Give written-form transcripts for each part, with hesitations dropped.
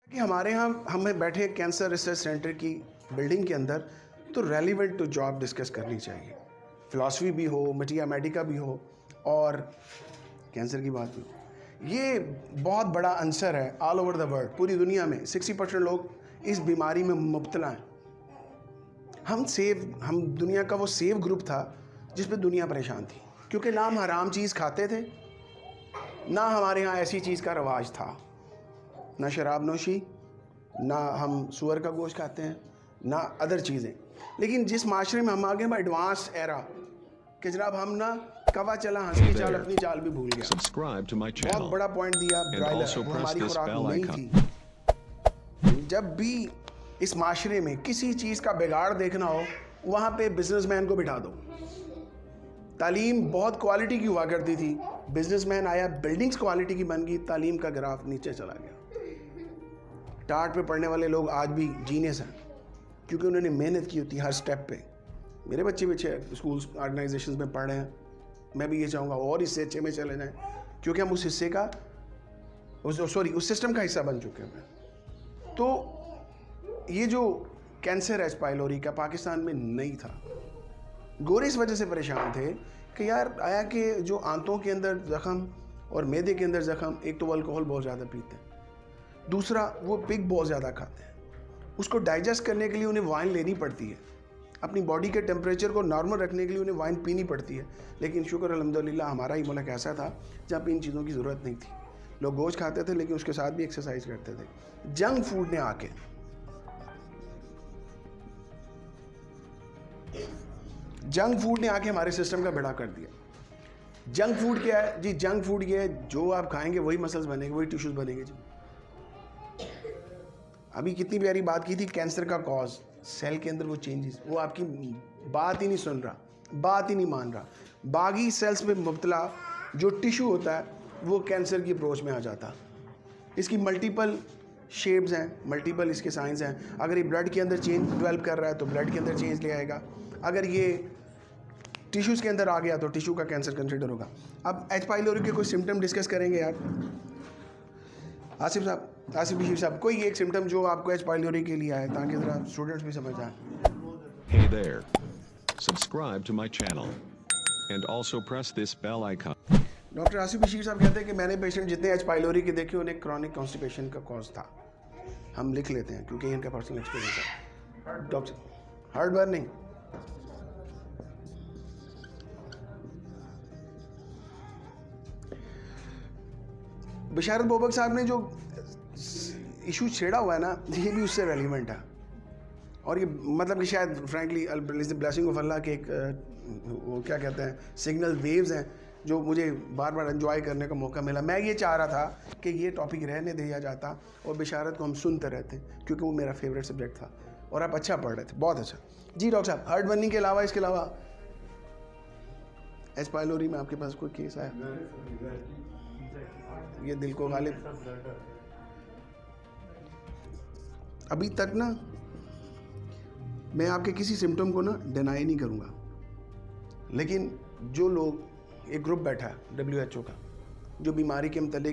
कि हमारे यहाँ हमें बैठे कैंसर रिसर्च सेंटर की बिल्डिंग के अंदर तो रेलिवेंट टू जॉब डिस्कस करनी चाहिए। फ़िलासफ़ी भी हो, मैथमेटिक्स भी हो और कैंसर की बात भी हो। ये बहुत बड़ा आंसर है ऑल ओवर द वर्ल्ड, पूरी दुनिया में 60% लोग इस बीमारी में मुब्तला हैं। हम दुनिया का वो सेफ ग्रुप था जिस पे दुनिया परेशान थी, क्योंकि ना हम हराम चीज़ खाते थे, ना हमारे यहाँ ऐसी चीज़ का रवाज था, ना शराब नोशी, ना हम सूअर का गोश्त खाते हैं, ना अदर चीज़ें। लेकिन जिस माशरे में हम आ गए हम एडवांस एरा कि जनाब हम ना कवा चला हंस की चाल अपनी चाल भी भूल गया। बहुत बड़ा पॉइंट दिया ब्राइलर, वो हमारी खुराक नहीं थी। जब भी इस माशरे में किसी चीज़ का बिगाड़ देखना हो वहाँ पे बिजनेसमैन को बिठा दो। तालीम बहुत क्वालिटी की हुआ करती थी, बिजनेसमैन आया, बिल्डिंग्स क्वालिटी की बन गई, तालीम का ग्राफ नीचे चला गया। टाट पे पढ़ने वाले लोग आज भी जीनियस हैं क्योंकि उन्होंने मेहनत की होती है हर स्टेप पे। मेरे बच्चे स्कूल ऑर्गेनाइजेशंस में पढ़ रहे हैं, मैं भी ये चाहूँगा और इससे अच्छे में चले जाएं क्योंकि हम उस हिस्से का उस सिस्टम का हिस्सा बन चुके हैं। तो ये जो कैंसर है एच पाइलोरी का पाकिस्तान में नहीं था। गोरे इस वजह से परेशान थे कि यार आया कि जो आंतों के अंदर ज़ख़म और मैदे के अंदर ज़ख़म, एक तो वो अल्कोहल बहुत ज़्यादा पीते हैं, दूसरा वो पिग बहुत ज़्यादा खाते हैं, उसको डाइजेस्ट करने के लिए उन्हें वाइन लेनी पड़ती है, अपनी बॉडी के टेम्परेचर को नॉर्मल रखने के लिए उन्हें वाइन पीनी पड़ती है। लेकिन शुक्र अल्हम्दुलिल्लाह हमारा ही मुल्क ऐसा था जहाँ पे इन चीज़ों की ज़रूरत नहीं थी। लोग गोश्त खाते थे लेकिन उसके साथ भी एक्सरसाइज करते थे। जंक फूड ने आके हमारे सिस्टम का बेड़ा कर दिया। जंक फूड क्या है जी? जंक फूड ये है जो आप खाएंगे वही मसल्स बनेंगे, वही टिश्यूज बनेंगे जी। अभी कितनी प्यारी बात की थी कैंसर का कॉज, सेल के अंदर वो चेंजेस, वो आपकी बात ही नहीं सुन रहा, बात ही नहीं मान रहा। बागी सेल्स में मुब्तला जो टिश्यू होता है वो कैंसर की अप्रोच में आ जाता। इसकी मल्टीपल शेप्स हैं, मल्टीपल इसके साइंस हैं। अगर ये ब्लड के अंदर चेंज डेवलप कर रहा है तो ब्लड के अंदर चेंज ले आएगा, अगर ये टिश्यूज़ के अंदर आ गया तो टिश्यू का कैंसर कंसिडर होगा। अब एच पाइलोरी के कोई सिम्टम डिस्कस करेंगे यार। आसिफ बशीर साहब, कोई एक सिम्टम जो आपको एच पाइलोरी के लिए आए ताकि ज़रा स्टूडेंट्स भी समझ आए। Hey there. Subscribe to my channel and also press this bell icon. Doctor Asif Bashir साहब कहते हैं कि मैंने पेशेंट जितने एच पाइलोरी के देखे उन्हें क्रॉनिक कॉन्स्टिपेशन का कॉज था। हम लिख लेते हैं क्योंकि इनका पर्सनल एक्सपीरियंस है। डॉक्टर हार्ट बर्निंग, बशारत बोबक साहब ने जो इशू छेड़ा हुआ है ना, ये भी उससे रेलिवेंट है। और ये मतलब कि शायद फ्रैंकली ब्लेसिंग ऑफ अल्लाह के एक वो क्या कहते हैं सिग्नल वेव्स हैं जो मुझे बार बार एंजॉय करने का मौका मिला। मैं ये चाह रहा था कि ये टॉपिक रहने दिया जाता और बशारत को हम सुनते रहते क्योंकि वो मेरा फेवरेट सब्जेक्ट था और आप अच्छा पढ़ रहे थे, बहुत अच्छा। जी डॉक्टर साहब, हार्ट बर्निंग के अलावा इसके अलावा एच पाइलोरी में आपके पास कोई केस आया? ये दिल को गालिब अभी तक ना मैं आपके किसी सिम्टम को ना डिनाई नहीं करूँगा, लेकिन जो लोग एक ग्रुप बैठा है WHO का जो बीमारी के मतलब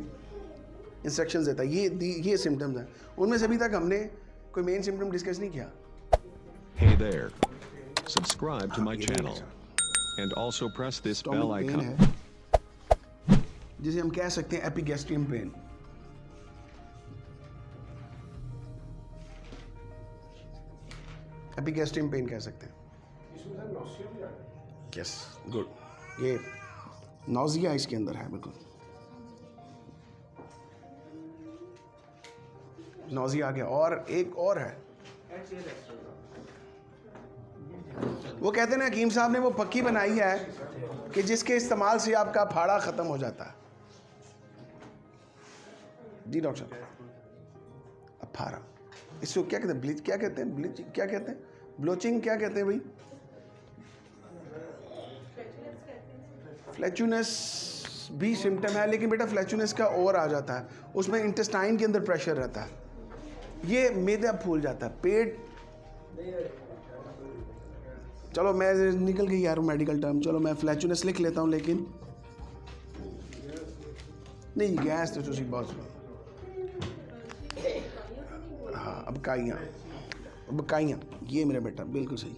इंस्ट्रक्शंस देता है, ये सिम्टम्स हैं, उनमें से अभी तक हमने कोई मेन सिम्टम डिस्कस नहीं किया। Hey there. Subscribe to my channel and also press this bell icon. जिसे हम कह सकते हैं एपिगैस्ट्रियम पेन। एपिगैस्ट्रियम पेन कह सकते हैं। Yes, good. ये नौजिया इसके अंदर है, बिल्कुल नौजिया आ गया। और एक और है, वो कहते हैं ना हकीम साहब ने वो पक्की बनाई है कि जिसके इस्तेमाल से आपका फाड़ा ख़त्म हो जाता है। जी डॉक्टर साहब, अफारा, इसको क्या कहते हैं? ब्लीच क्या कहते हैं? ब्लीच क्या कहते हैं? ब्लोचिंग क्या कहते हैं भाई? फ्लैचुनेस भी सिम्टम है, लेकिन बेटा फ्लैचुनेस का और आ जाता है, उसमें इंटेस्टाइन के अंदर प्रेशर रहता है, ये मैदा फूल जाता है, पेट। चलो मैं निकल गई यार मेडिकल टर्म, चलो मैं फ्लैचुनेस लिख लेता हूँ, लेकिन नहीं गैस तो तुसी बहुत बकाइयाँ, बकाइयाँ, ये मेरा बेटा बिल्कुल सही।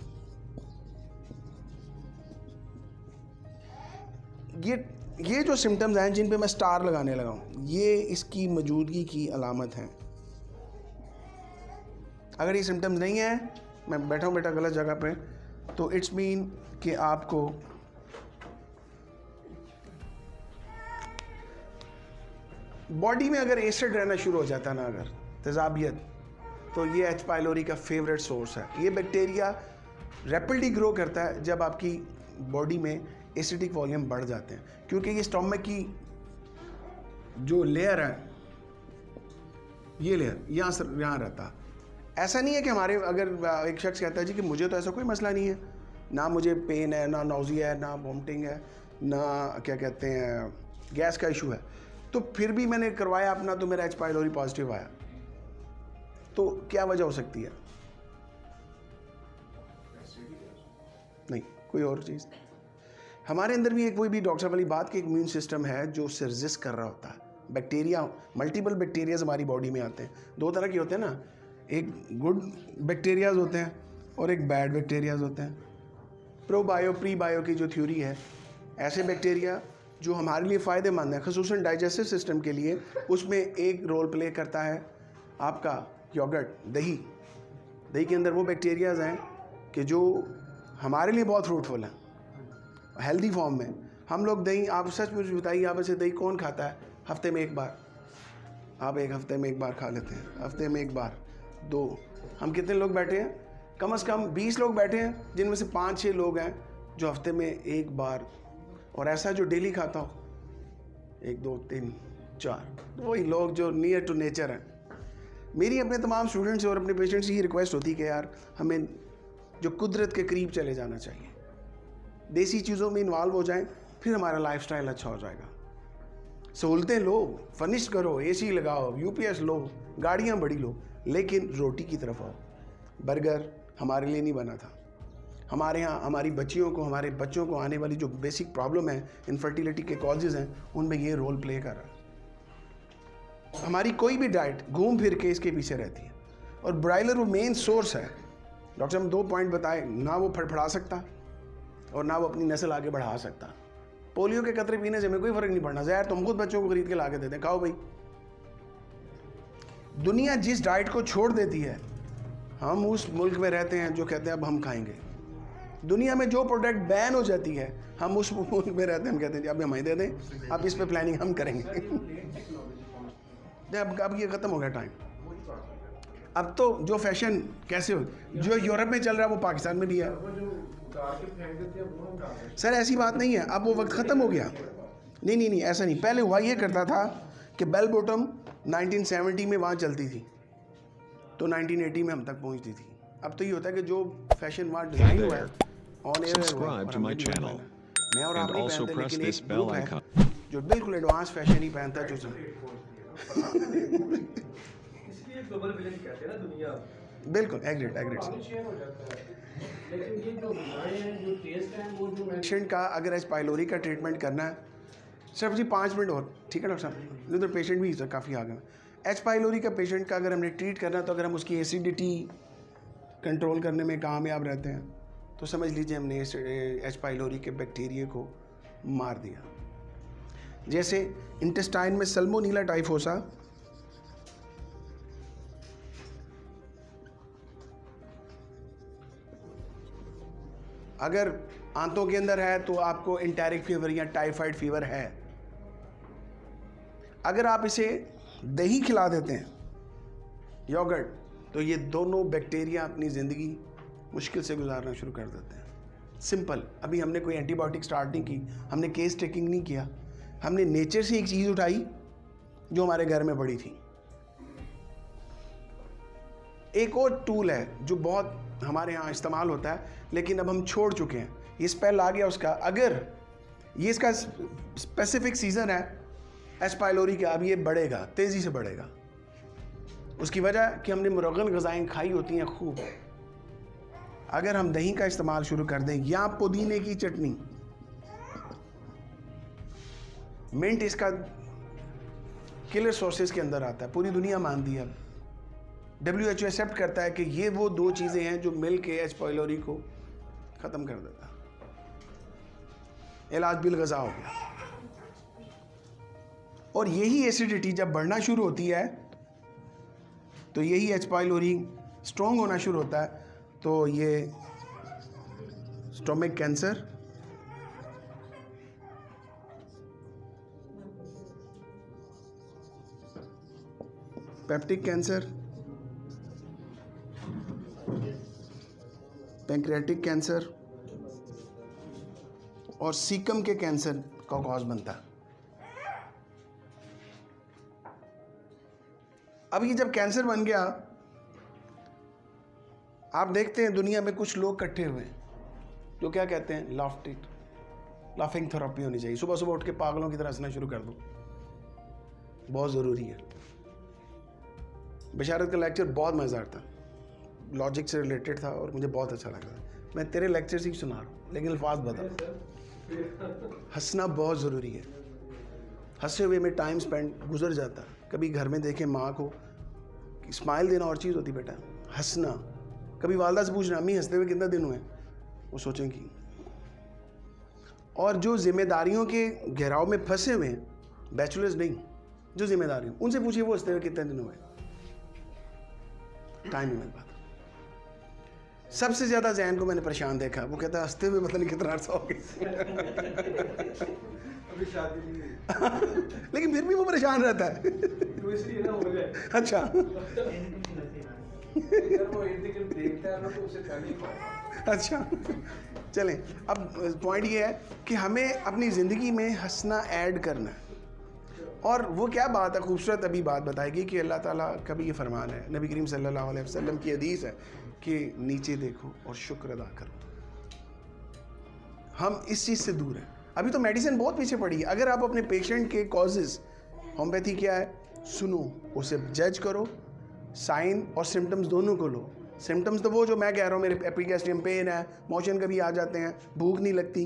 ये जो सिम्टम्स हैं जिन पे मैं स्टार लगाने लगा हूँ, ये इसकी मौजूदगी की अलामत हैं। अगर ये सिम्टम्स नहीं है, मैं बैठा हूँ बेटा गलत जगह पे, तो इट्स मीन कि आपको बॉडी में अगर एसिड रहना शुरू हो जाता है ना, अगर तेजाबियत, तो ये एच पाइलोरी का फेवरेट सोर्स है। ये बैक्टीरिया रैपिडली ग्रो करता है जब आपकी बॉडी में एसिडिक वॉल्यूम बढ़ जाते हैं, क्योंकि ये स्टोमक की जो लेयर है, ये लेयर यहाँ रहता है। ऐसा नहीं है कि हमारे, अगर एक शख्स कहता है जी कि मुझे तो ऐसा कोई मसला नहीं है, ना मुझे पेन है, ना नौजिया है, ना वॉमिटिंग है, ना क्या कहते हैं गैस का इशू है, तो फिर भी मैंने करवाया अपना तो मेरा एच पाइलोरी पॉजिटिव आया, तो क्या वजह हो सकती है? नहीं, कोई और चीज़। हमारे अंदर भी एक, कोई भी डॉक्टर वाली बात कि एक इम्यून सिस्टम है जो उससे रेजिस्ट कर रहा होता है। बैक्टीरिया, मल्टीपल बैक्टीरियाज हमारी बॉडी में आते हैं। दो तरह के होते हैं ना, एक गुड बैक्टीरियाज होते हैं और एक बैड बैक्टीरियाज होते हैं। प्रोबायो प्री बायो की जो थ्योरी है, ऐसे बैक्टीरिया जो हमारे लिए फ़ायदेमंद है, ख़ुसूसन डाइजेस्टिव सिस्टम के लिए, उसमें एक रोल प्ले करता है आपका योगर्ट, दही। दही के अंदर वो बैक्टीरियाज हैं कि जो हमारे लिए बहुत फ्रूटफुल हैं हेल्दी फॉर्म में। हम लोग दही, आप सच मुझे बताइए, आप ऐसे दही कौन खाता है हफ्ते में एक बार? आप एक हफ्ते में एक बार खा लेते हैं, हफ्ते में एक बार, 2। हम कितने लोग बैठे हैं? कम से कम 20 लोग बैठे हैं, जिनमें से 5-6 लोग हैं जो हफ्ते में एक बार, और ऐसा जो डेली खाता हो 1 2 3 4, वही लोग जो नियर टू नेचर हैं। मेरी अपने तमाम स्टूडेंट्स से और अपने पेशेंट्स से ये रिक्वेस्ट होती है कि यार हमें जो कुदरत के करीब चले जाना चाहिए, देसी चीज़ों में इन्वॉल्व हो जाएं, फिर हमारा लाइफस्टाइल अच्छा हो जाएगा। सहूलतें लो, फर्निश करो, एसी लगाओ, यूपीएस लो, गाड़ियाँ बड़ी लो, लेकिन रोटी की तरफ आओ। बर्गर हमारे लिए नहीं बना था। हमारे यहाँ हमारी बच्चियों को, हमारे बच्चों को आने वाली जो बेसिक प्रॉब्लम है, इनफर्टिलिटी के कॉजेज़ हैं, उनमें ये रोल प्ले कर रहा है। हमारी कोई भी डाइट घूम फिर के इसके पीछे रहती है, और ब्रायलर वो मेन सोर्स है। डॉक्टर साहब 2 पॉइंट बताए, ना वो फड़फड़ा सकता और ना वो अपनी नस्ल आगे बढ़ा सकता। पोलियो के कतरे पीने से हमें कोई फ़र्क नहीं पड़ना, जहर तुम खुद बच्चों को खरीद के ला के देते हैं, खाओ भाई। दुनिया जिस डाइट को छोड़ देती है, हम उस मुल्क में रहते हैं जो कहते हैं अब हम खाएंगे। दुनिया में जो प्रोडक्ट बैन हो जाती है, हम उस मुल्क में रहते हैं, हम कहते हैं अब हमें दे दें, अब इस पे प्लानिंग हम करेंगे। अब ये ख़त्म हो गया टाइम। अब तो जो फैशन कैसे हो, जो यूरोप में चल रहा है वो पाकिस्तान में भी है। सर ऐसी बात नहीं है, अब वो वक्त ख़त्म हो गया। नहीं, ऐसा नहीं। पहले हुआ ये करता था कि बेल बॉटम 1970 में वहाँ चलती थी, तो 1980 में हम तक पहुँचती थी। अब तो ये होता है कि जो फैशन वहाँ डिज़ाइन हुआ है, on air Subscribe to my channel मैं और आप and नहीं also पहनते, press लेकिन this एक bell ग्रुप है icon. जो बिल्कुल एडवांस फैशन ही पहनता है। जो इसलिए ग्लोबल विलेज कहते हैं ना दुनिया। बिल्कुल एग्रीड। शेयर हो जाता है, लेकिन ये जो बीमारी है, जो टेस्ट है, वो जो पेशेंट का अगर एच पाइलोरी का ट्रीटमेंट करना है, सिर्फ जी 5 मिनट और, ठीक है डॉक्टर साहब? नहीं तो पेशेंट भी काफ़ी आ गए। एच पाइलोरी का पेशेंट का अगर हमने ट्रीट करना है, तो अगर हम उसकी एसिडिटी कंट्रोल करने में कामयाब रहते हैं, तो समझ लीजिए हमने एच पाइलोरी के बैक्टीरिया को मार दिया। जैसे इंटेस्टाइन में सल्मोनेला टाइफोसा, अगर आंतों के अंदर है तो आपको इंटेरिक फीवर या टाइफाइड फीवर है। अगर आप इसे दही खिला देते हैं, योगर्ट, तो ये दोनों बैक्टीरिया अपनी ज़िंदगी मुश्किल से गुजारना शुरू कर देते हैं। सिंपल। अभी हमने कोई एंटीबायोटिक स्टार्ट नहीं की, हमने केस टेकिंग नहीं किया, हमने नेचर से एक चीज़ उठाई जो हमारे घर में पड़ी थी। एक और टूल है जो बहुत हमारे यहाँ इस्तेमाल होता है, लेकिन अब हम छोड़ चुके हैं, ये स्पेल आ गया उसका। अगर ये इसका स्पेसिफिक सीज़न है एच पाइलोरी का, अब ये बढ़ेगा, तेज़ी से बढ़ेगा। उसकी वजह कि हमने मुरगन ग़िज़ाएँ खाई होती हैं खूब। अगर हम दही का इस्तेमाल शुरू कर दें, या पुदीने की चटनी, मिंट इसका किलर सोर्सेज के अंदर आता है, पूरी दुनिया मानती है। WHO एक्सेप्ट करता है कि ये वो दो चीज़ें हैं जो मिल के एच पाइलोरी को ख़त्म कर देता है। इलाज बिलग़ज़ा हो गया। और यही एसिडिटी जब बढ़ना शुरू होती है तो यही एच पाइलोरी स्ट्रॉन्ग होना शुरू होता है, तो ये stomach cancer, peptic cancer, pancreatic cancer और सीकम के कैंसर का कॉज बनता है। अब ये जब कैंसर बन गया, आप देखते हैं दुनिया में कुछ लोग इकट्ठे हुए हैं जो क्या कहते हैं, लाफिंग थेरेपी होनी चाहिए। सुबह सुबह उठ के पागलों की तरह हंसना शुरू कर दो, बहुत ज़रूरी है। बशारत का लेक्चर बहुत मज़ेदार था, लॉजिक से रिलेटेड था और मुझे बहुत अच्छा लगा। मैं तेरे लेक्चर से ही सुना रहा हूँ, लेकिन अल्फाज बता। हंसना बहुत ज़रूरी है। हंसते हुए में टाइम स्पेंड गुजर जाता है। कभी घर में देखें माँ को, स्माइल देना और चीज़ होती बेटा, हंसना। कभी वालदा से पूछना अम्मी हंसते हुए कितना दिन हुए, वो सोचेंगी। और जो जिम्मेदारियों के घेराव में फंसे हुए हैं, बैचलर्स नहीं, जो जिम्मेदारियों, उनसे पूछिए वो हंसते हुए कितने दिन हुए, टाइम नहीं मिल पाता। सबसे ज़्यादा जैन को मैंने परेशान देखा, वो कहता है हंसते हुए पता नहीं कितना अर्सा हो गया। अभी शादी नहीं हुई। लेकिन फिर भी वो परेशान रहता है। तो इसलिए ना हो जाए। अच्छा। अगर वो इर्द गिर्द देखता है ना तो उसे कर नहीं पाता। अच्छा, चलें। अब पॉइंट ये है कि हमें अपनी ज़िंदगी में हंसना ऐड करना है। और वो क्या बात है, खूबसूरत अभी बात बताएगी कि अल्लाह ताला का भी ये फरमान है, नबी करीम सल्लल्लाहु अलैहि वसल्लम की हदीस है कि नीचे देखो और शुक्र अदा करो। हम इस चीज़ से दूर हैं। अभी तो मेडिसिन बहुत पीछे पड़ी है। अगर आप अपने पेशेंट के कॉजेज़, होम्योपैथी क्या है, सुनो, उसे जज करो, साइन और सिम्टम्स दोनों को लो। सिम्टम्स तो वो जो मैं कह रहा हूँ, मेरे एपिगैस्ट्रियम पेन है, मोशन कभी आ जाते हैं, भूख नहीं लगती,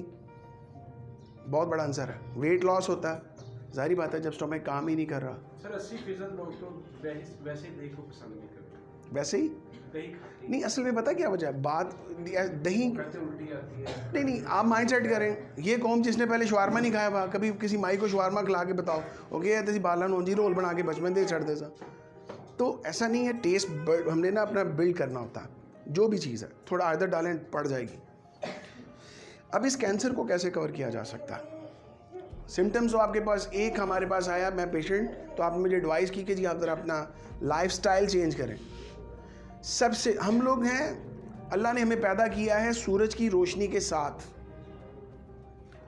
बहुत बड़ा आंसर है। वेट लॉस होता है, जाहिर बात है जब स्टोमक काम ही नहीं कर रहा। सर 80% लोग तो वैसे ही दही को पसंद नहीं करते। वैसे ही दही खाते नहीं, असल में पता क्या वजह है, बात दही करते उल्टी आती है। नहीं, आप माइंड सेट करें, ये कौम जिसने पहले शवारमा नहीं खाया हुआ, कभी किसी माई को शवारमा खिला के बताओ, ओके है तेरी बालन होंजी रोल बना के बचपन दे छड़ दे सा। तो ऐसा नहीं है, टेस्ट हमने ना अपना बिल्ड करना होता है। जो भी चीज़ है थोड़ा आदत डालें, पड़ जाएगी। अब इस कैंसर को कैसे कवर किया जा सकता है? सिम्टम्स तो आपके पास, एक हमारे पास आया, मैं पेशेंट, तो आपने मुझे एडवाइस की कि जी आप ज़रा अपना लाइफस्टाइल चेंज करें। सबसे हम लोग हैं, अल्लाह ने हमें पैदा किया है सूरज की रोशनी के साथ।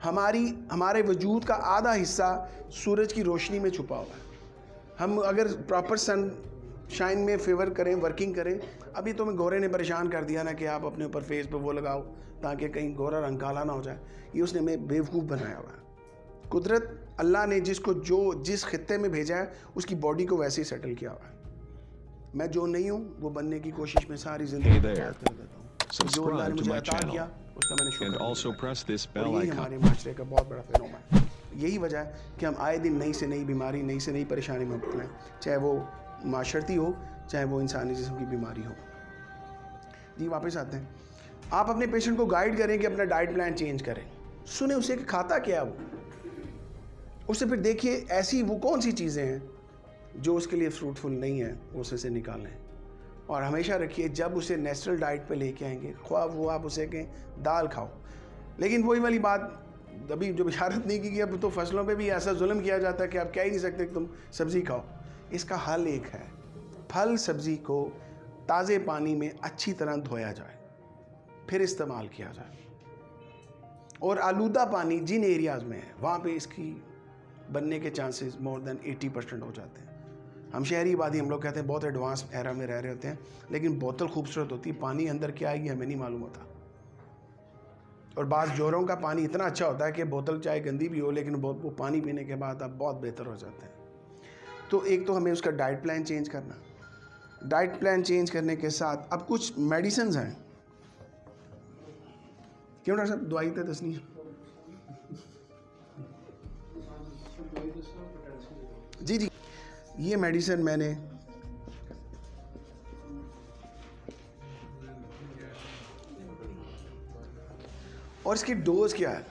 हमारे वजूद का आधा हिस्सा सूरज की रोशनी में छुपा हुआ है। हम अगर प्रॉपर सन शाइन में फेवर करें, वर्किंग करें। अभी तो मैं गोरे ने परेशान कर दिया ना कि आप अपने ऊपर फेस पे वो लगाओ ताकि कहीं गोरा रंग काला ना हो जाए। ये उसने हमें बेवकूफ़ बनाया हुआ है। कुदरत, अल्लाह ने जिसको जो जिस खित्ते में भेजा है उसकी बॉडी को वैसे ही सेटल किया हुआ है। मैं जो नहीं हूँ वो बनने की कोशिश में सारी जिंदगी Hey there. याद कर देता हूँ। जो अल्लाह ने Subscribe to मुझे my अता channel किया उसका मैंने शुक्र and अदा also किया। press this और bell यही icon. हमारे माशरे का बहुत बड़ा फेनोमेन है। यही वजह है कि हम आए दिन नई से नई बीमारी, नई से नई परेशानी में उठते हैं, चाहे वो माशरती हो, चाहे वो इंसानी जिस्म की बीमारी हो। जी वापस आते हैं। आप अपने पेशेंट को गाइड करें कि अपना डाइट प्लान चेंज करें। सुने उसे कि खाता क्या है वो, उससे फिर देखिए ऐसी वो कौन सी चीज़ें हैं जो उसके लिए फ्रूटफुल नहीं है, उसे से निकालें। और हमेशा रखिए जब उसे नेचुरल डाइट पे लेके आएंगे, ख्वाह वो आप उसे कहें दाल खाओ, लेकिन वही वाली बात अभी जो बिशारत नहीं की कि अब तो फसलों पे भी ऐसा जुल्म किया जाता है कि आप कह ही नहीं सकते कि तुम सब्ज़ी खाओ। इसका हल एक है, फल सब्ज़ी को ताज़े पानी में अच्छी तरह धोया जाए, फिर इस्तेमाल किया जाए। और आलूदा पानी जिन एरियाज़ में है वहाँ पे इसकी बनने के चांसेस मोर देन 80% हो जाते हैं। हम शहरी आबादी, हम लोग कहते हैं बहुत एडवांस एरा में रह रहे होते हैं, लेकिन बोतल खूबसूरत होती है, पानी अंदर क्या है ये हमें नहीं मालूम होता। और बाज़ जोरों का पानी इतना अच्छा होता है कि बोतल चाहे गंदी भी हो, लेकिन वो पानी पीने के बाद आप बहुत बेहतर हो जाते हैं। तो एक तो हमें उसका डाइट प्लान चेंज करना। डाइट प्लान चेंज करने के साथ अब कुछ मेडिसिन हैं। क्यों डॉक्टर साहब दवाई तो दसनी है? जी जी, ये मेडिसिन मैंने और इसकी डोज क्या है।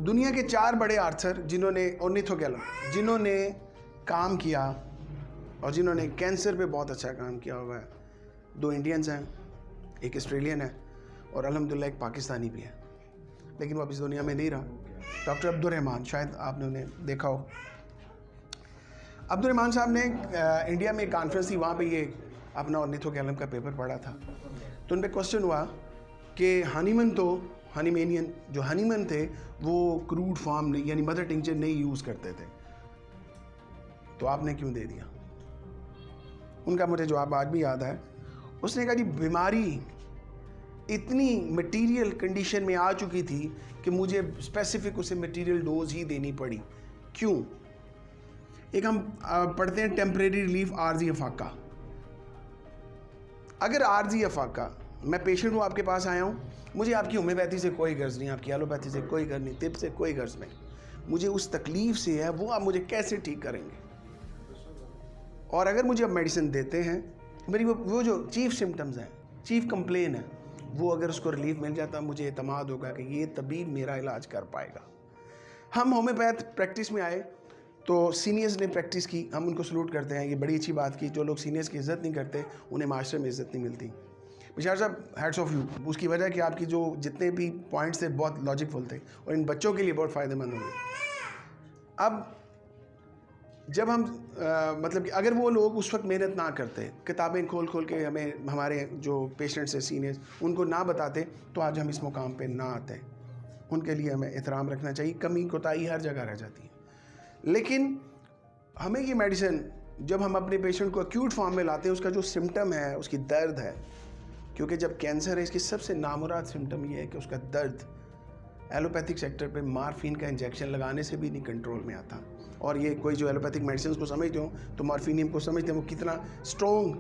दुनिया के 4 बड़े आर्थर जिन्होंने ऑर्निथोगैलम जिन्होंने काम किया और जिन्होंने कैंसर पे बहुत अच्छा काम किया हुआ है, 2 इंडियंस हैं, एक ऑस्ट्रेलियन है और अल्हम्दुलिल्लाह एक पाकिस्तानी भी है, लेकिन वो अब इस दुनिया में नहीं रहा। डॉक्टर अब्दुल रहमान, शायद आपने उन्हें देखा हो। अब्दुल रहमान साहब ने इंडिया में एक कॉन्फ्रेंस थी, वहाँ पे ये अपना ऑर्निथोगैलम का पेपर पढ़ा था। तो उन पर क्वेश्चन हुआ कि हनीमेनियन जो हनीमन थे वो क्रूड फॉर्म यानी मदर टिंचर नहीं यूज़ करते थे, तो आपने क्यों दे दिया। उनका मुझे जवाब आज भी याद है। उसने कहा जी बीमारी इतनी मटेरियल कंडीशन में आ चुकी थी कि मुझे स्पेसिफिक उसे मटेरियल डोज ही देनी पड़ी। क्यों? एक हम पढ़ते हैं टेम्परेरी रिलीफ आर्जी अफाका। अगर आर्जी अफाका, मैं पेशेंट हूँ, आपके पास आया हूँ, मुझे आपकी होम्योपैथी से कोई गर्ज नहीं, आपकी एलोपैथी से कोई गर्ज नहीं, तिब से कोई गर्ज नहीं, मुझे उस तकलीफ से है, वो आप मुझे कैसे ठीक करेंगे। और अगर मुझे अब मेडिसिन देते हैं, मेरी वो जो चीफ सिम्टम्स हैं, चीफ कंप्लेन है, वो अगर उसको रिलीफ मिल जाता, मुझे एतमाद होगा कि ये तबीब मेरा इलाज कर पाएगा। हम होम्योपैथ प्रैक्टिस में आए तो सीनियर्स ने प्रैक्टिस की, हम उनको सलूट करते हैं, ये बड़ी अच्छी बात की। जो लोग सीनियर्स की इज़्ज़त नहीं करते उन्हें मास्टर में इज़्ज़त नहीं मिलती। बिशार साहब, हैट्स ऑफ यू। उसकी वजह कि आपकी जो जितने भी पॉइंट्स थे बहुत लॉजिकफुल थे और इन बच्चों के लिए बहुत फ़ायदेमंद होंगे। अब जब हम मतलब कि अगर वो लोग उस वक्त मेहनत ना करते, किताबें खोल खोल के हमें हमारे जो पेशेंट्स हैं सीनियर्स उनको ना बताते, तो आज हम इस मुकाम पे ना आते। उनके लिए हमें एहतराम रखना चाहिए। कमी कोताही हर जगह रह जाती है, लेकिन हमें ये मेडिसिन जब हम अपने पेशेंट को एक्यूट फॉर्म में लाते हैं, उसका जो सिम्टम है, उसकी दर्द है, क्योंकि जब कैंसर है इसकी सबसे नामुराद सिम्टम ये है कि उसका दर्द एलोपैथिक सेक्टर पे मॉर्फिन का इंजेक्शन लगाने से भी नहीं कंट्रोल में आता। और ये कोई जो एलोपैथिक मेडिसिन को समझते हो तो मॉर्फिनियम को समझते हैं वो कितना स्ट्रॉन्ग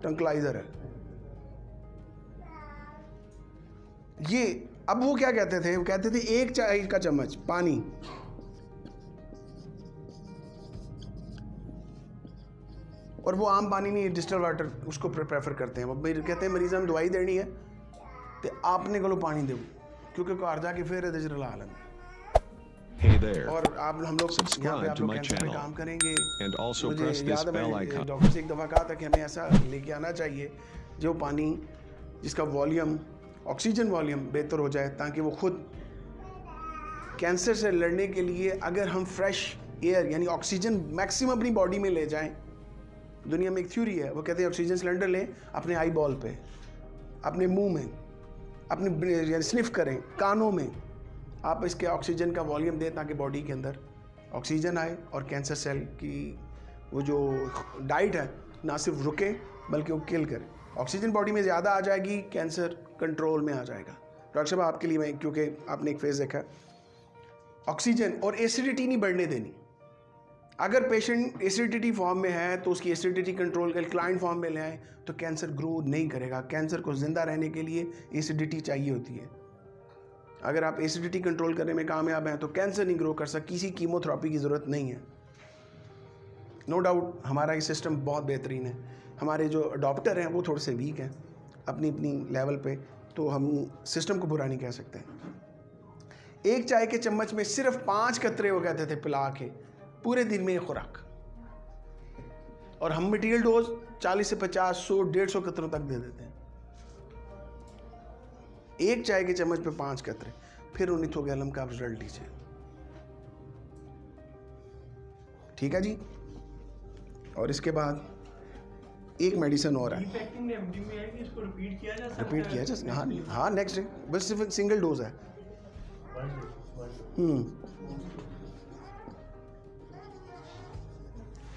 ट्रंकलाइजर है। ये अब वो क्या कहते थे, वो कहते थे 1 चाय का चम्मच पानी, और वो आम पानी नहीं, डिस्टिल वाटर उसको प्रेफर करते हैं। वो कहते हैं मरीज़ हम दवाई देनी है तो आपने को पानी दो, क्योंकि घर जाके फिर दजरल आलम। Hey there. और आप हम लोग यहाँ पे आप लोग कैंसर पे काम करेंगे। And also मुझे press this याद है bell मैंने icon. डॉक्टर से एक दफ़ा कहा था कि हमें ऐसा लेके आना चाहिए जो पानी जिसका वॉल्यूम, ऑक्सीजन वॉल्यूम बेहतर हो जाए, ताकि वो खुद कैंसर से लड़ने के लिए अगर हम फ्रेश एयर यानी ऑक्सीजन मैक्सिमम अपनी बॉडी में ले जाएं। दुनिया में एक थ्योरी है, वो कहते हैं ऑक्सीजन सिलेंडर लें अपने आई बॉल पे, अपने मुंह में, अपने स्निफ करें, कानों में आप इसके ऑक्सीजन का वॉल्यूम दें ताकि बॉडी के अंदर ऑक्सीजन आए और कैंसर सेल की वो जो डाइट है ना सिर्फ रुके बल्कि वो किल करे। ऑक्सीजन बॉडी में ज़्यादा आ जाएगी, कैंसर कंट्रोल में आ जाएगा। डॉक्टर साहब आपके लिए मैं, क्योंकि आपने एक फेज़ देखा, ऑक्सीजन और एसिडिटी नहीं बढ़ने देनी। अगर पेशेंट एसिडिटी फॉर्म में है तो उसकी एसिडिटी कंट्रोल कर क्लाइन फॉर्म में ले आए तो कैंसर ग्रो नहीं करेगा। कैंसर को ज़िंदा रहने के लिए एसिडिटी चाहिए होती है। अगर आप एसिडिटी कंट्रोल करने में कामयाब हैं तो कैंसर नहीं ग्रो कर सकता, किसी कीमोथेरेपी की ज़रूरत नहीं है। नो डाउट हमारा ये सिस्टम बहुत बेहतरीन है। हमारे जो अडॉप्टर हैं वो थोड़े से वीक हैं अपनी अपनी लेवल पे, तो हम सिस्टम को बुरा नहीं कह सकते। 1 चाय के चम्मच में सिर्फ 5 कतरे वो कहते थे पिला के पूरे दिन में खुराक, और हम मटीरियल डोज 40 से 50, 100, 150 कतरों तक दे देते हैं। 1 चाय के चम्मच पे 5 कतरे, फिर ऑर्निथोगैलम का रिजल्ट लीजिए। ठीक है जी। और इसके बाद एक मेडिसिन और है, इफेक्टिंग में एमडी में है कि इसको रिपीट किया जा सकता है? रिपीट किया जा सकता है। हाँ नेक्स्ट डे, बस सिर्फ सिंगल डोज है।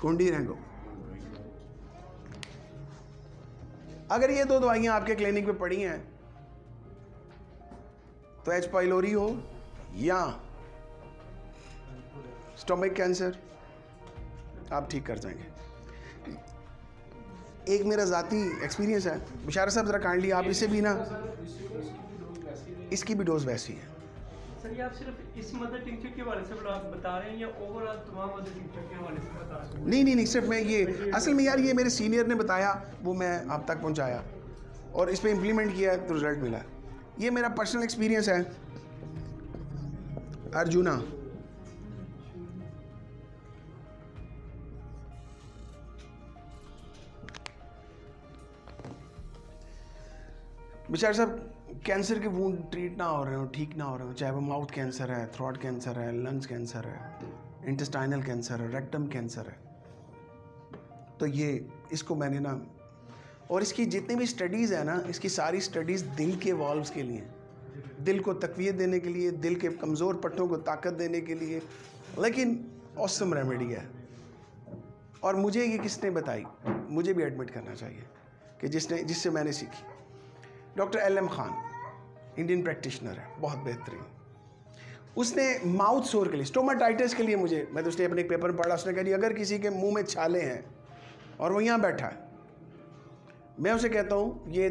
कुंडी रेंगो। अगर ये 2 दवाइयां आपके क्लिनिक में पड़ी हैं तो एच पाइलोरी हो या स्टोमक कैंसर, आप ठीक कर जाएंगे। एक मेरा ज़ाती एक्सपीरियंस है, बिशारा साहब ज़रा काइंडली आप इसे भी ना, इसकी भी डोज वैसी है। सर ये आप सिर्फ इस मदर टिंचर के हवाले से बता रहे हैं या ओवरऑल तमाम मदर टिंचर के हवाले से बता रहे हैं? नहीं, सिर्फ मैं ये असल में यार ये मेरे सीनियर ने बताया, वो मैं आप तक पहुंचाया। और इस पर इम्प्लीमेंट किया तो रिजल्ट मिला। ये मेरा पर्सनल एक्सपीरियंस है। अर्जुना, बेचारे सब कैंसर के वूंड ट्रीट ना हो रहे हो, ठीक ना हो रहे हो, चाहे वो माउथ कैंसर है, थ्रोट कैंसर है, लंग्स कैंसर है, इंटेस्टाइनल कैंसर है, रेक्टम कैंसर है। तो ये इसको मैंने ना, और इसकी जितनी भी स्टडीज़ है ना, इसकी सारी स्टडीज़ दिल के वॉल्व्स के लिए, दिल को तकवीत देने के लिए, दिल के कमज़ोर पट्टों को ताकत देने के लिए। लेकिन ऑसम रेमेडी है। और मुझे ये किसने बताई, मुझे भी एडमिट करना चाहिए कि जिससे मैंने सीखी। Doctor LM Khan, Indian practitioner है, बहुत बेहतरीन। उसने माउथ सोर के लिए, स्टोमाटाइटिस के लिए मैं तो उसने अपने एक पेपर में पढ़ा, उसने कहा जी अगर किसी के मुंह में छाले हैं और वो यहाँ बैठा है, मैं उसे कहता हूँ ये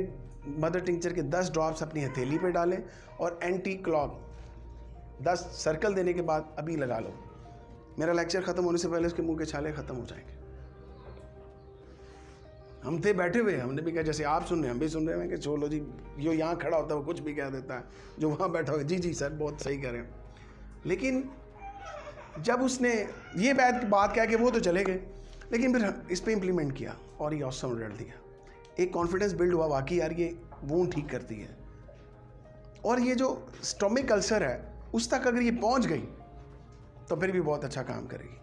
मदर टिंचर के 10 ड्रॉप्स अपनी हथेली पे डालें और एंटी क्लॉक 10 सर्कल देने के बाद अभी लगा लो। मेरा लेक्चर ख़त्म होने से पहले उसके मुंह के छाले ख़त्म हो जाएंगे। हम थे बैठे हुए, हमने भी कहा जैसे आप सुन रहे हैं हम भी सुन रहे हैं कि चलो जी, जो यहाँ खड़ा होता है वो कुछ भी कह देता है, जो वहाँ बैठा होगा जी सर बहुत सही कह रहे हैं। लेकिन जब उसने ये बात कह के वो तो चले गए, लेकिन फिर इस पर इम्प्लीमेंट किया और ये ऑसम रिजल्ट दिया। एक कॉन्फिडेंस बिल्ड हुआ, वाकई यार ये वूंड ठीक करती है। और ये जो स्टोमिक अल्सर है उस तक अगर ये पहुँच गई तो फिर भी बहुत अच्छा काम करेगी।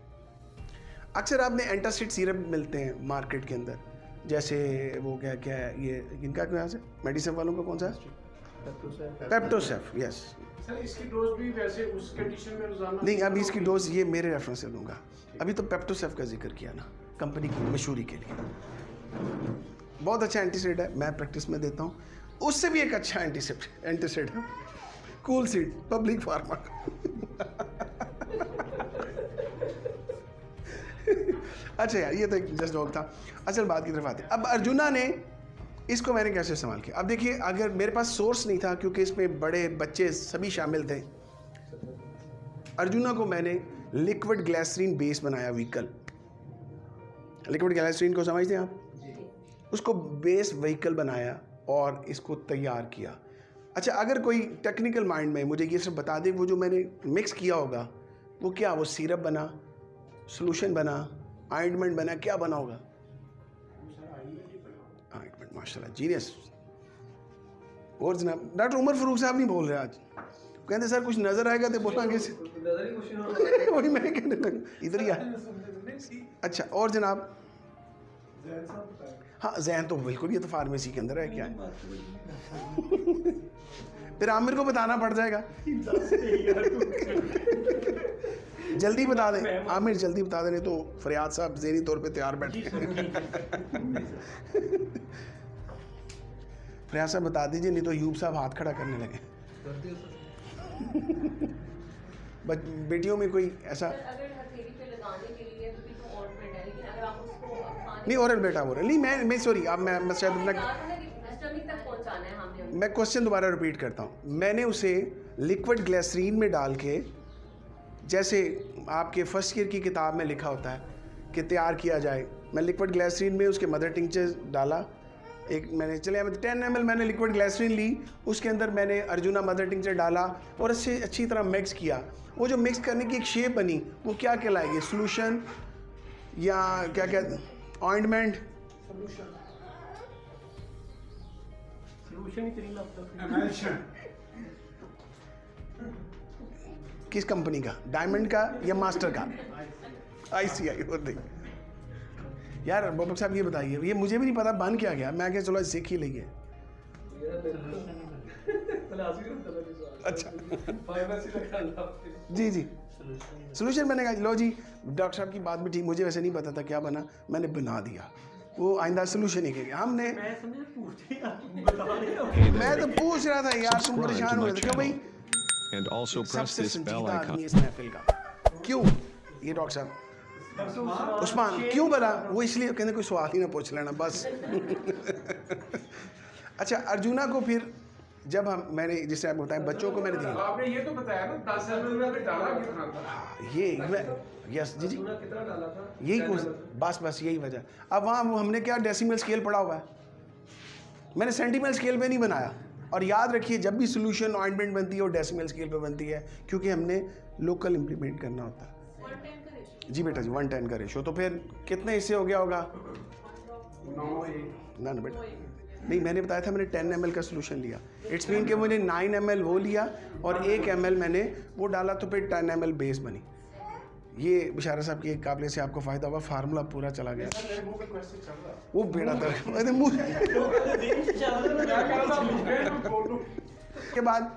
अक्सर आपने एंटासिड सिरप मिलते हैं मार्केट के अंदर, जैसे वो क्या है ये इनका क्या है, मेडिसिन वालों का कौन सा है, पेप्टोसेफ। यस सर, इसकी डोज भी वैसे उस कंडीशन में रोजाना नहीं, अभी इसकी डोज ये मेरे रेफरेंस से दूंगा। अभी तो पेप्टोसेफ का जिक्र किया ना, कंपनी की मशहूरी के लिए। बहुत अच्छा एंटीसिड है, मैं प्रैक्टिस में देता हूँ। उससे भी एक अच्छा एंटीसिड है कूल सीड, पब्लिक फार्मा का। अच्छा यार, ये तो एक जस्ट जोक था। असल बात की तरफ आते हैं। अब अर्जुना ने इसको मैंने कैसे इस्तेमाल किया। अब देखिए, अगर मेरे पास सोर्स नहीं था, क्योंकि इसमें बड़े बच्चे सभी शामिल थे, अर्जुना को मैंने लिक्विड ग्लिसरीन बेस बनाया, व्हीकल। लिक्विड ग्लिसरीन को समझते हैं आप? उसको बेस व्हीकल बनाया और इसको तैयार किया। अच्छा, अगर कोई टेक्निकल माइंड में मुझे ये सब बता दे, वो जो मैंने मिक्स किया होगा वो क्या, वो सिरप बना, सोल्यूशन बना, ऑइंटमेंट बना, क्या बना होगा? ऑइंटमेंट। माशाल्लाह, जीनियस। और जनाब डॉक्टर उमर फारूक साहब नहीं बोल रहे आज, कहते सर कुछ नजर आएगा तो बोलेंगे। वही मैं कहने लगा, इधर ही आ। अच्छा, और जनाब? हाँ, जैन तो बिल्कुल, ये तो फार्मेसी के अंदर है, क्या है? फिर आमिर को बताना पड़ जाएगा। जल्दी बता दें आमिर, जल्दी बता दें, नहीं तो फरियाद साहब ज़हनी तौर पे तैयार बैठे। फरियाद साहब बता दीजिए, नहीं तो यूब साहब हाथ खड़ा करने लगे। बेटियों में कोई ऐसा नहीं, औरल बेटा बोल रहे नहीं, मैं सॉरी, अब मैं शायद अपना मैं क्वेश्चन दोबारा रिपीट करता हूँ। मैंने उसे लिक्विड ग्लिसरीन में डाल के, जैसे आपके फर्स्ट ईयर की किताब में लिखा होता है कि तैयार किया जाए, मैं लिक्विड ग्लिसरीन में उसके मदर टिंचर डाला। एक मैंने 10 ml मैंने लिक्विड ग्लिसरीन ली, उसके अंदर मैंने अर्जुना मदर टिंचर डाला और इससे अच्छी तरह मिक्स किया। वो जो मिक्स करने की एक शेप बनी, वो क्या कहलाएगी, सोल्यूशन या क्या कहते, ऑइंटमेंट? सोल्यूशन ही तरीन लगता है। किस कंपनी का, डायमंड का या मास्टर का? ICI। वो देख यार बाबा साहब, ये बताइए, ये मुझे भी नहीं पता बन क्या गया, मैं क्या चलो सीख ही लेंगे। अच्छा जी, सोल्यूशन मैंने कहा लो जी, डॉक्टर साहब की बात भी ठीक, मुझे वैसे नहीं पता था क्या बना, मैंने बना दिया, वो आइंदा सोल्यूशन ही कहेंगे हमने। मैं तो पूछ रहा था यार, तुम परेशान हो रहे थे क्यों भाई? And also press सबसे this bell संजीदा icon. आदमी इस महफिल का क्यों? ये डॉक्टर साहब उस्मान क्यों बोला? वो इसलिए कहते कोई सवाल ही ना पूछ लेना बस। अच्छा, अर्जुना को फिर जब मैंने जिससे आप बताएं बच्चों को मैंने दिया, आपने ये तो बताया ना 10 ml में डाला कितना था? ये यस जी कितना डाला था? यही कुछ बस यही वजह। अब वहाँ हमने क्या डेसिमल स्केल पढ़ा हुआ है, मैंने सेंटीमल स्केल पे नहीं बनाया। और याद रखिए जब भी सोल्यूशन ऑइंटमेंट बनती है वो डेसिमल स्केल पे बनती है, क्योंकि हमने लोकल इम्प्लीमेंट करना होता है। जी बेटा जी 1:10 का रेशो। तो फिर कितने हिस्से हो गया होगा? 9 ना बेटा नहीं, मैंने बताया था मैंने 10 ml का सोल्यूशन लिया। इट्स मीन कि मैंने 9 ml वो लिया और 1 ml मैंने वो डाला, तो फिर 10 ml बेस बनी। ये बिशारा साहब की एक काबले से आपको फ़ायदा हुआ, फार्मूला पूरा चला गया। वो बेड़ा था अरे मुँह के बाद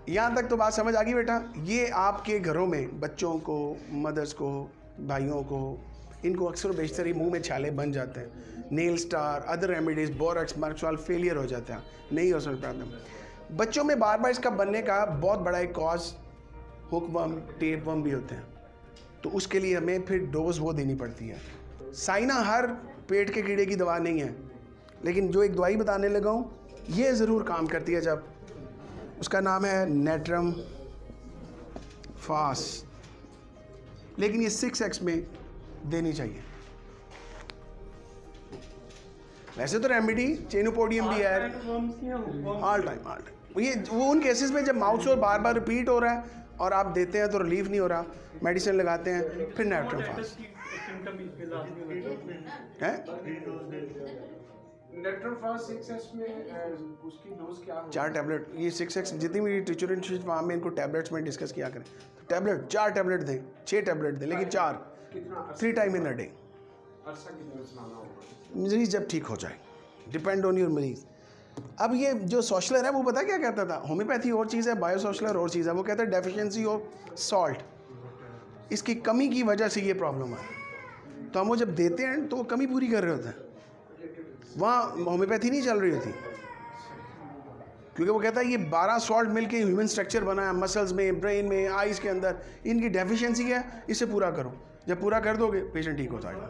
यहाँ तक तो बात समझ आ गई बेटा। ये आपके घरों में बच्चों को, मदर्स को, भाइयों को, इनको अक्सर बेशतर ही मुंह में छाले बन जाते हैं। नेल स्टार, other remedies, borax, merc sol failure हो जाते हैं, नहीं हो सकता प्रॉब्लम। बच्चों में बार बार इसका बनने का बहुत बड़ा एक कॉज हुकवर्म, टेपवर्म भी होते हैं, तो उसके लिए हमें फिर डोज वो देनी पड़ती है। साइना हर पेट के कीड़े की दवा नहीं है, लेकिन जो एक दवाई बताने लगा हूँ ये ज़रूर काम करती है। जब उसका नाम है नेट्रम फास, लेकिन ये 6x में देनी चाहिए। वैसे तो रेमेडी चेनोपोडियम भी है ऑल टाइम। ये वो उन केसेस में जब माउथ शोर बार बार रिपीट हो रहा है और आप देते हैं तो रिलीफ नहीं हो रहा, मेडिसिन लगाते हैं, फिर नेट्रम फास है। नेट्रम फास्ट 6x में उसकी डोज क्या होगी? 4 टैबलेट। ये 6x जितनी भी टीचर इंस्टीट्यूट वहाँ में इनको टैबलेट्स में डिस्कस किया करें। तो टैबलेट 4 टैबलेट दें, 6 टैबलेट दें, लेकिन 4 3 टाइम इन अ डे। अरसा कितना चलाना होगा? मरीज़ जब ठीक हो जाए, डिपेंड ऑन योर मरीज़। अब ये जो सोशलर है वो पता क्या कहता था, होम्योपैथी और चीज़ है, बायो सोशलर और चीज़ है। वो कहता है डेफिशिएंसी ऑफ सॉल्ट, इसकी कमी की वजह से ये प्रॉब्लम है। तो हम वो जब देते हैं तो वो कमी पूरी कर रहे होते हैं, वहाँ होम्योपैथी नहीं चल रही होती, क्योंकि वो कहता है ये 12 सॉल्ट मिलके ह्यूमन स्ट्रक्चर बना है, मसल्स में, ब्रेन में, आइज़ के अंदर, इनकी डेफिशिएंसी है, इसे पूरा करो। जब पूरा कर दोगे पेशेंट ठीक हो जाएगा।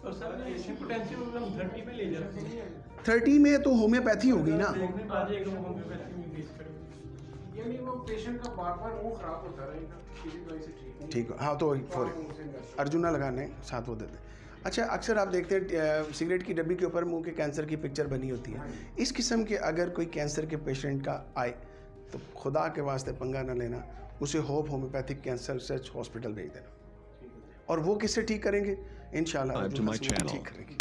तो सर ये पोटेंशियल हम 30 पे ले जाते हैं, 30 में तो होम्योपैथी होगी ना। आ जाएगा वो होम्योपैथी में बेस करेंगे। यानी वो पेशेंट का बार मुंह खराब होता रहेगा, किसी दवाई से ठीक ठीक हाँ, तो अर्जुना लगाने साथ वो देते हैं। अच्छा, अक्सर आप देखते हैं सिगरेट की डब्बी के ऊपर मुंह के कैंसर की पिक्चर बनी होती है। इस किस्म के अगर कोई कैंसर के पेशेंट का आए तो खुदा के वास्ते पंगा ना लेना, उसे hope homeopathic cancer research hospital भेज देना। और वो किससे ठीक करेंगे? इंशाल्लाह To my channel. ठीक करेंगे।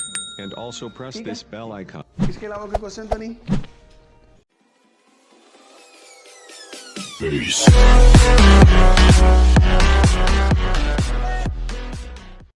And also press ठीक है। this bell icon. इसके अलावा कोई क्वेश्चन तो नहीं? Peace.